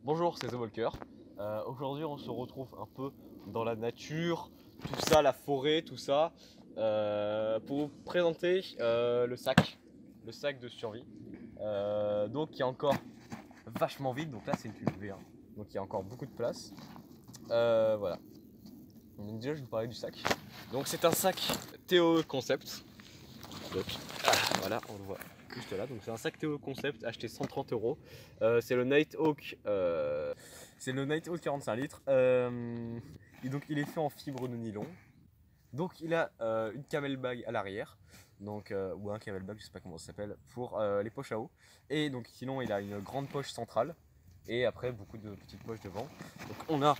Bonjour, c'est The Walker. Aujourd'hui, on se retrouve un peu dans la nature, tout ça, la forêt, tout ça, pour vous présenter le sac de survie. Donc, qui est encore vachement vide. Donc là, c'est une cuvée, hein. Donc, il y a encore beaucoup de place. Voilà. Donc, déjà, je vais vous parler du sac. Donc, c'est un sac TOE Concept. Donc, voilà, on le voit juste là. Donc, c'est un sac TOE Concept acheté 130 €. C'est le Nighthawk. C'est le Nighthawk 45 litres. Et donc, il est fait en fibre de nylon. Donc, il a une camel bag à l'arrière. Donc, ou un camel bag, je sais pas comment ça s'appelle, pour les poches à eau. Et donc, sinon, il a une grande poche centrale. Et après, beaucoup de petites poches devant. Donc, on a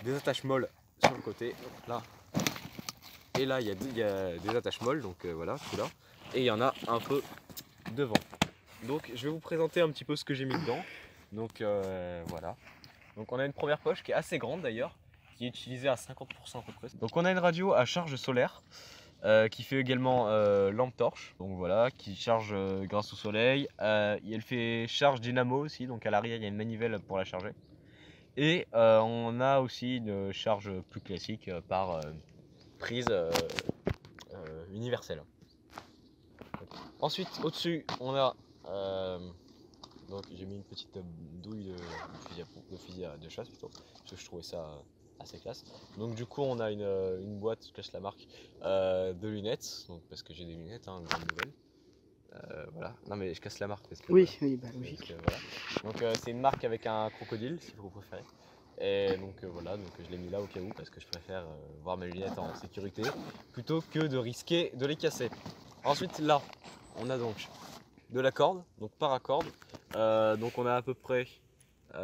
des attaches molles sur le côté. Donc, là. Et là, il y a des attaches molles. Donc, voilà, tout là. Et il y en a un peu devant. Donc, je vais vous présenter un petit peu ce que j'ai mis dedans. Donc, voilà. Donc, on a une première poche qui est assez grande d'ailleurs, qui est utilisée à 50% à peu près. Donc, on a une radio à charge solaire qui fait également lampe torche. Donc, voilà, qui charge grâce au soleil. Elle fait charge dynamo aussi. Donc, à l'arrière, il y a une manivelle pour la charger. Et on a aussi une charge plus classique par prise universelle. Ensuite, au-dessus, on a donc j'ai mis une petite douille de fusil de chasse plutôt, parce que je trouvais ça assez classe. Donc du coup on a une boîte, je cache la marque, de lunettes, donc parce que j'ai des lunettes, hein, grande nouvelle. Voilà, non mais je casse la marque parce que Oui, voilà. oui, bah logique. Voilà. Donc c'est une marque avec un crocodile si vous préférez. Et donc voilà, donc je l'ai mis là au cas où parce que je préfère voir mes lunettes en sécurité plutôt que de risquer de les casser. Ensuite là, on a donc de la corde, donc paracorde. Donc on a à peu près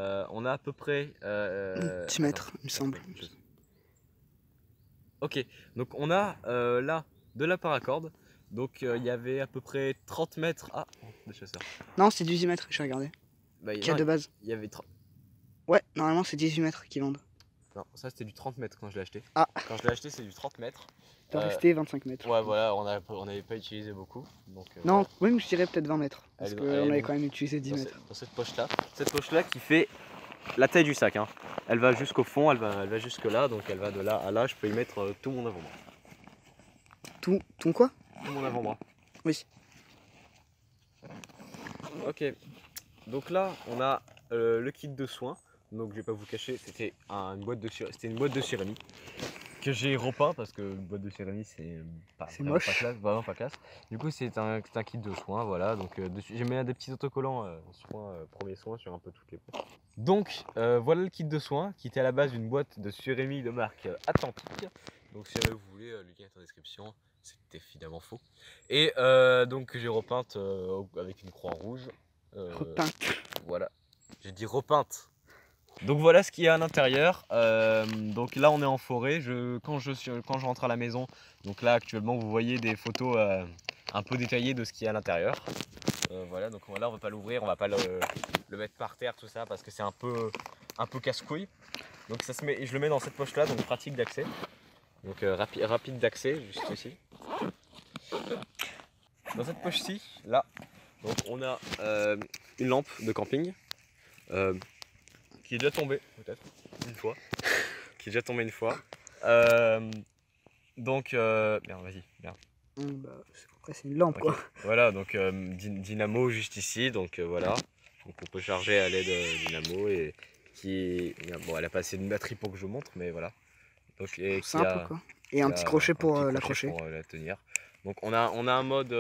10 mètres, il me semble. Ok, donc on a là de la paracorde. Donc il y avait à peu près 30 mètres. Ah, des chasseurs. Non, c'est 18 mètres, j'ai regardé. Bah, Qu'il y a non, de base. il y avait Ouais, normalement c'est 18 mètres qu'ils vendent. non, ça c'était du 30 mètres quand je l'ai acheté. Ah, Quand je l'ai acheté, c'est du 30 mètres. t'as resté 25 mètres. Ouais, voilà, on n'avait pas utilisé beaucoup. Donc, Non, voilà. même je dirais peut-être 20 mètres. Parce Elle- qu'on elle est avait donc quand même utilisé 10 dans mètres. dans cette poche-là. Cette poche-là qui fait la taille du sac, hein. Elle va jusqu'au fond, elle va jusque là, donc elle va de là à là. Je peux y mettre tout mon avant-bras. Ton quoi? Tout mon avant-bras. Oui. Ok. Donc là, on a le kit de soins. Donc je vais pas vous cacher, c'était une boîte de céramique que j'ai repeint parce que une boîte de céramique c'est C'est vraiment moche. pas classe, vraiment pas classe. Du coup c'est un kit de soins, voilà. Donc dessus j'ai mis des petits autocollants soins, premiers soins sur un peu toutes les poches. Donc voilà le kit de soins qui était à la base d'une boîte de céramique de marque Atlantique. Donc si jamais vous voulez, le lien est en description. C'est évidemment faux. Et donc j'ai repeinte avec une croix rouge. Repeinte. Voilà, j'ai dit repeinte. Donc voilà ce qu'il y a à l'intérieur. Donc là on est en forêt. Quand je rentre à la maison, donc là actuellement vous voyez des photos un peu détaillées de ce qu'il y a à l'intérieur. Voilà, donc là on va pas l'ouvrir, on va pas le mettre par terre tout ça parce que c'est un peu casse-couille. Donc ça se met, je le mets dans cette poche là, donc pratique d'accès. Donc rapide d'accès juste ici. Dans cette poche-ci, là, donc on a une lampe de camping. Qui est déjà tombé peut-être une fois, qui est déjà tombé une fois. Donc, merde, vas-y, merde. Bah, après c'est une lampe Okay. quoi. Voilà, donc dynamo juste ici, donc voilà. Donc on peut charger à l'aide dynamo et bon, elle a pas assez de batterie pour que je montre, mais voilà. Donc Simple quoi. Et un petit crochet pour l'accrocher. pour la tenir. Donc on a un mode,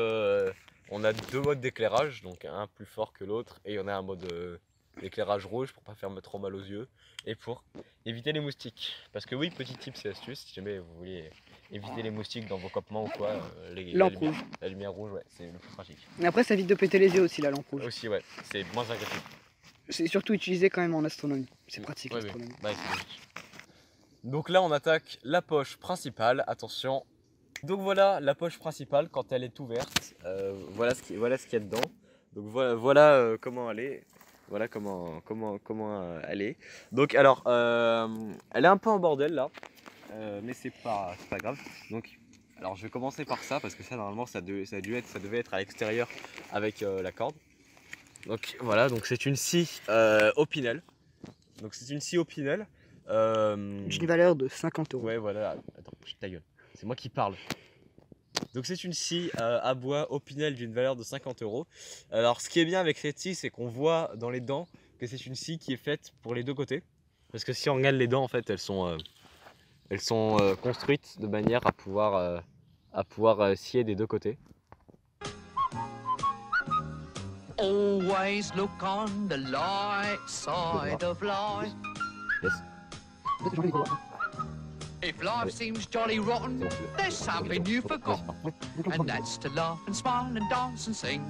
on a deux modes d'éclairage, donc un plus fort que l'autre, et on a un mode d'éclairage rouge pour pas faire trop mal aux yeux et pour éviter les moustiques. Parce que oui, petit tips et astuce, si jamais vous voulez éviter les moustiques dans vos campements ou quoi, la lumière rouge, ouais, c'est le plus pratique. Et après ça évite de péter les yeux aussi la lampe rouge. Aussi, ouais, c'est moins agressif. C'est surtout utilisé quand même en astronomie. C'est pratique Ouais, l'astronomie. ouais, c'est logique. Donc là on attaque la poche principale, attention. Donc voilà la poche principale quand elle est ouverte, voilà ce qu'il y a dedans. Donc voilà comment elle est. Voilà comment elle est. Donc alors, elle est un peu en bordel là, mais c'est pas grave. Donc, alors je vais commencer par ça parce que ça normalement ça devait être à l'extérieur avec la corde. Donc voilà, donc c'est une scie Opinel. Donc c'est une scie Opinel. D'une valeur de 50 euros. Ouais, voilà. Attends, ta gueule. C'est moi qui parle. Donc c'est une scie à bois Opinel d'une valeur de 50 euros. Alors ce qui est bien avec cette scie, c'est qu'on voit dans les dents que c'est une scie qui est faite pour les deux côtés. Parce que si on regarde les dents, en fait, elles sont construites de manière à pouvoir scier des deux côtés. Always look on the light side of life. Yes. If life seems jolly rotten, there's something you've forgotten, and that's to laugh and smile and dance and sing.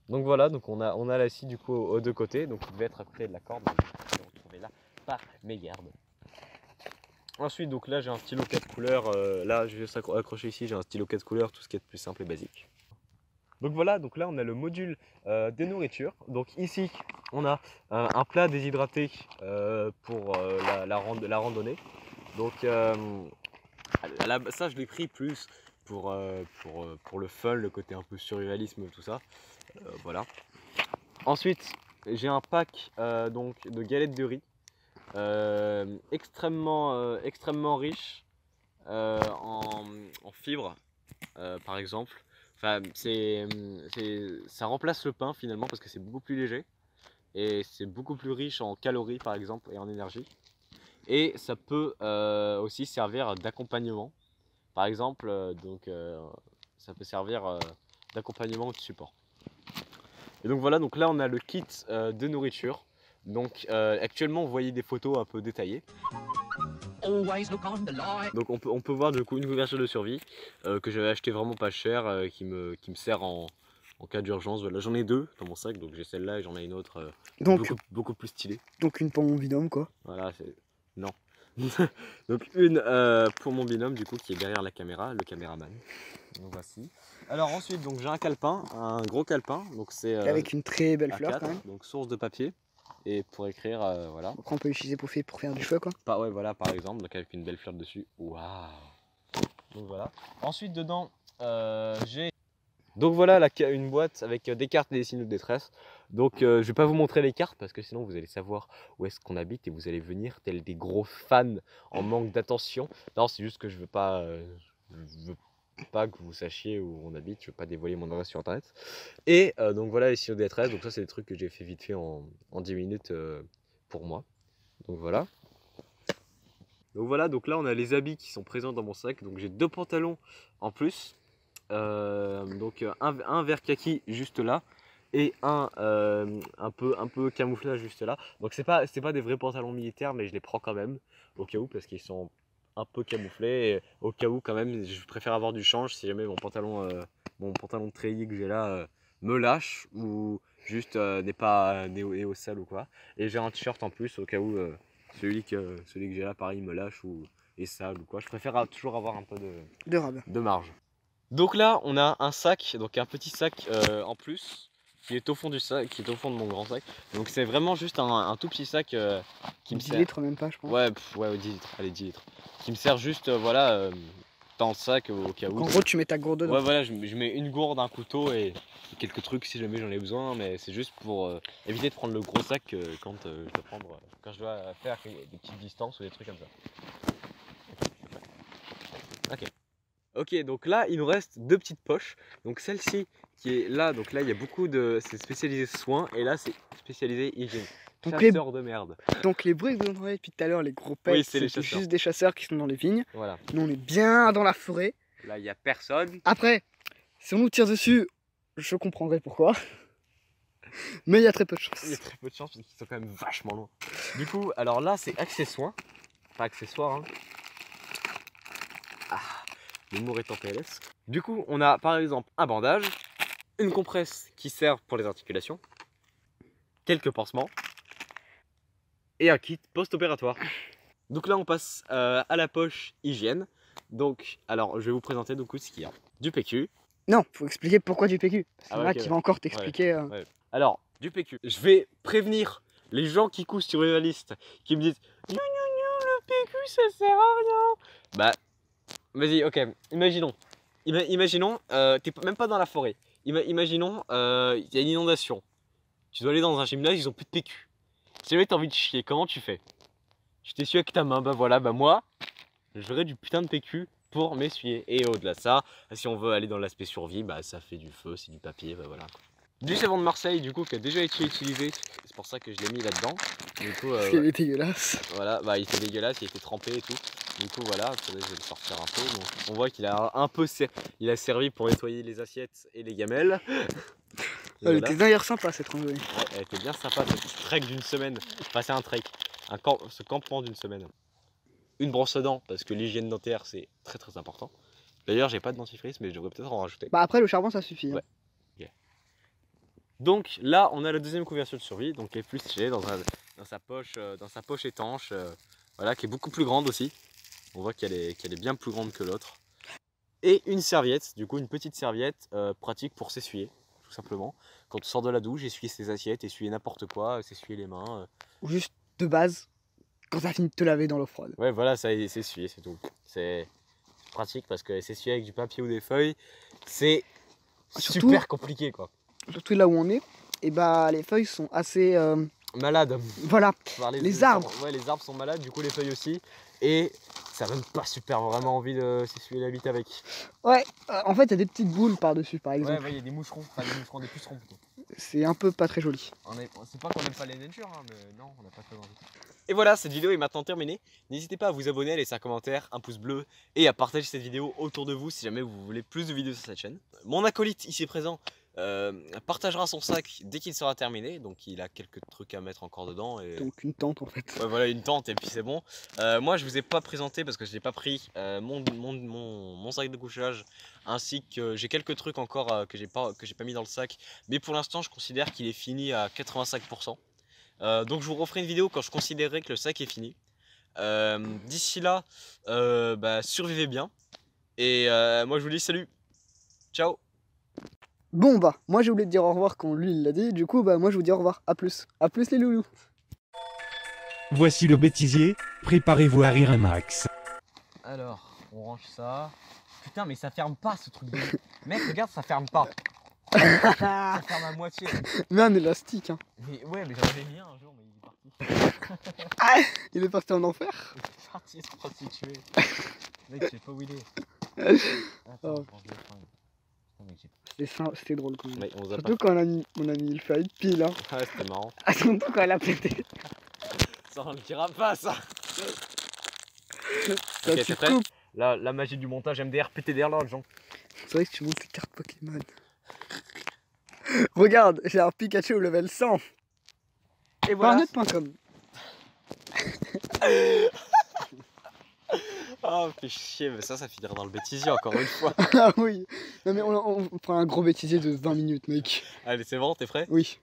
Donc voilà, donc on a la scie du coup aux deux côtés, donc il devait être à côté de la corde, mais je l'ai retrouvé là par mégarde. Ensuite, donc là j'ai un stylo 4 couleurs, là je vais juste accrocher ici, j'ai un stylo 4 couleurs, tout ce qui est de plus simple et basique. Donc voilà, donc là on a le module des nourritures. Donc ici on a un plat déshydraté pour la randonnée. Donc ça je l'ai pris plus pour le fun, le côté un peu survivalisme, tout ça. Voilà. Ensuite j'ai un pack donc de galettes de riz extrêmement riche en fibres par exemple. Enfin, ça remplace le pain finalement parce que c'est beaucoup plus léger et c'est beaucoup plus riche en calories par exemple et en énergie. Et ça peut aussi servir d'accompagnement. Par exemple, ça peut servir d'accompagnement ou de support. Et donc voilà, donc là on a le kit de nourriture. Donc actuellement vous voyez des photos un peu détaillées. Donc on peut voir du coup une couverture de survie que j'avais acheté vraiment pas cher, qui me sert en cas d'urgence. Voilà, j'en ai deux dans mon sac, donc j'ai celle-là et j'en ai une autre beaucoup plus stylée. Donc une pour mon binôme quoi. Voilà, non. Donc une pour mon binôme du coup qui est derrière la caméra, le caméraman. Donc voici. Alors ensuite donc j'ai un calepin, un gros calepin, donc c'est avec une très belle fleur A4, quand même. donc source de papier. Et pour écrire, voilà. Après on peut l'utiliser pour faire du choix quoi. Ouais, voilà, par exemple, donc avec une belle fleur dessus. Waouh. Donc voilà. Ensuite dedans, j'ai. Donc voilà une boîte avec des cartes et des signaux de détresse. Donc je vais pas vous montrer les cartes parce que sinon vous allez savoir où est-ce qu'on habite et vous allez venir tels des gros fans en manque d'attention. Non, c'est juste que je veux pas que vous sachiez où on habite, je veux pas dévoiler mon adresse sur internet. Et donc voilà les signaux de détresse, donc ça c'est des trucs que j'ai fait vite fait en 10 minutes pour moi. Donc voilà. Donc là on a les habits qui sont présents dans mon sac. Donc j'ai deux pantalons en plus. Donc un vert kaki juste là. Et un peu camouflage juste là. Donc c'est pas des vrais pantalons militaires, mais je les prends quand même au cas où parce qu'ils sont un peu camouflés et au cas où quand même je préfère avoir du change si jamais mon pantalon de treillis que j'ai là me lâche ou juste n'est au sale ou quoi. Et j'ai un t-shirt en plus au cas où celui que j'ai là pareil me lâche ou est sale ou quoi. Je préfère toujours avoir un peu de marge. Donc là on a un sac, donc un petit sac en plus qui est au fond du sac, qui est au fond de mon grand sac. Donc c'est vraiment juste un tout petit sac qui me sert. 10 litres même pas je pense. Ouais 10 litres, allez 10 litres. Qui me sert juste voilà dans le sac au cas où. En gros tu mets ta gourde dedans. Ouais voilà, je mets une gourde, un couteau et quelques trucs si jamais j'en ai besoin, mais c'est juste pour éviter de prendre le gros sac quand je dois faire des petites distances ou des trucs comme ça. Ok, donc là il nous reste deux petites poches. Donc celle-ci qui est là, donc là il y a beaucoup de. C'est spécialisé soins et là c'est spécialisé hygiène. Donc chasseurs de merde. Donc les bruits que vous entendez depuis tout à l'heure, les gros pets, oui, c'est juste des chasseurs qui sont dans les vignes. Voilà. Nous on est bien dans la forêt. Là il n'y a personne. Après, si on nous tire dessus, je comprendrai pourquoi. Mais il y a très peu de chance. Il y a très peu de chance parce qu'ils sont quand même vachement loin. Du coup, alors là c'est accessoire. Pas accessoire hein. L'humour est en PLS. Du coup, on a par exemple un bandage, une compresse qui sert pour les articulations, quelques pansements et un kit post-opératoire. Donc là, on passe à la poche hygiène. Donc, alors, je vais vous présenter du coup ce qu'il y a. Du PQ. Non, faut expliquer pourquoi du PQ. Parce qu'il y en a okay, qui va encore t'expliquer. Ouais. Alors, du PQ. Je vais prévenir les gens qui cousent sur la liste, qui me disent « le PQ ça sert à rien ». Bah, vas-y, ok, imaginons, t'es même pas dans la forêt. Imaginons, il y a une inondation. Tu dois aller dans un gymnase, ils ont plus de PQ. Si jamais t'as envie de chier, comment tu fais? Tu t'essuies avec ta main, bah voilà, bah moi, j'aurais du putain de PQ pour m'essuyer. Et au-delà de ça, si on veut aller dans l'aspect survie, bah ça fait du feu, c'est du papier, bah voilà. Du savon de Marseille, du coup, qui a déjà été utilisé, c'est pour ça que je l'ai mis là-dedans. Du coup, Parce qu'il est dégueulasse. voilà, bah il était dégueulasse, il était trempé et tout. Du coup, voilà, attendez, je vais le sortir un peu. Bon, on voit qu'il a un peu il a servi pour nettoyer les assiettes et les gamelles. Et Elle voilà. était d'ailleurs sympa cette randonnée. Ouais, elle était bien sympa, cette trek d'une semaine. Enfin, c'est un trek, ce campement d'une semaine. Une brosse à dents, parce que l'hygiène dentaire, c'est très très important. D'ailleurs, j'ai pas de dentifrice, mais je devrais peut-être en rajouter. Bah après le charbon ça suffit. Hein. Ouais. Donc là, on a la deuxième couverture de survie, donc qui est plus stylée dans sa poche étanche, voilà, qui est beaucoup plus grande aussi. On voit qu'elle est bien plus grande que l'autre. Et une serviette, du coup une petite serviette pratique pour s'essuyer, tout simplement. Quand on sort de la douche, essuyer ses assiettes, essuyer n'importe quoi, s'essuyer les mains. Ou juste de base, quand t'as fini de te laver dans l'eau froide. Ouais, voilà, ça s'essuyer, c'est tout. C'est pratique parce que s'essuyer avec du papier ou des feuilles, c'est Surtout- super compliqué quoi. Surtout là où on est, et bah les feuilles sont assez... Malade. Voilà. Enfin, Les arbres. Ouais, les arbres sont malades, du coup les feuilles aussi. Et ça donne pas super vraiment envie de s'essuyer la bite avec. Ouais, en fait il y a des petites boules par-dessus par exemple. Ouais, il y a des moucherons, enfin des moucherons, des pucerons plutôt. C'est un peu pas très joli. C'est pas qu'on aime pas les natures, hein, mais non, on n'a pas très envie. Et voilà, cette vidéo est maintenant terminée. N'hésitez pas à vous abonner, à laisser un commentaire, un pouce bleu et à partager cette vidéo autour de vous si jamais vous voulez plus de vidéos sur cette chaîne. Mon acolyte ici présent partagera son sac dès qu'il sera terminé, donc il a quelques trucs à mettre encore dedans. Et... Donc une tente en fait. Ouais, voilà, une tente et puis c'est bon. Moi je vous ai pas présenté parce que je n'ai pas pris mon sac de couchage, ainsi que j'ai quelques trucs encore que j'ai pas mis dans le sac, mais pour l'instant je considère qu'il est fini à 85%. Donc je vous referai une vidéo quand je considérerai que le sac est fini. D'ici là, bah, survivez bien et moi je vous dis salut, ciao. Bon bah, moi j'ai oublié de dire au revoir quand lui il l'a dit, du coup bah moi je vous dis au revoir, à plus les loulous. Voici le bêtisier, préparez-vous à rire un max. Alors, on range ça. Putain mais ça ferme pas ce truc de... Mec regarde, ça ferme pas. Ça ferme à moitié. Mais un élastique hein. Mais ouais, mais j'en avais mis un jour, mais il est parti. Il est parti en enfer. Il est parti se prostituer. Mec, je sais pas où il est. Attends, Oh. je range les fringues. Putain, mec, C'était drôle quand même. Ouais, on vous a pas... Surtout quand on a mis le faille pile hein. Ouais, c'était marrant. Surtout quand elle a pété. Ça, on le dira pas, ça. Ça Ok, tu t'es prêt? coupes. Là, la magie du montage MDR, PTDR, là, Jean. C'est vrai que tu montes tes cartes Pokémon. Regarde, j'ai un Pikachu au level 100. Et voilà. Parnet.com. Oh, fais chier, mais ça finira dans le bêtisier encore une fois. Ah oui. Non mais on prend un gros bêtisier de 20 minutes mec. Allez, c'est bon, t'es prêt? Oui.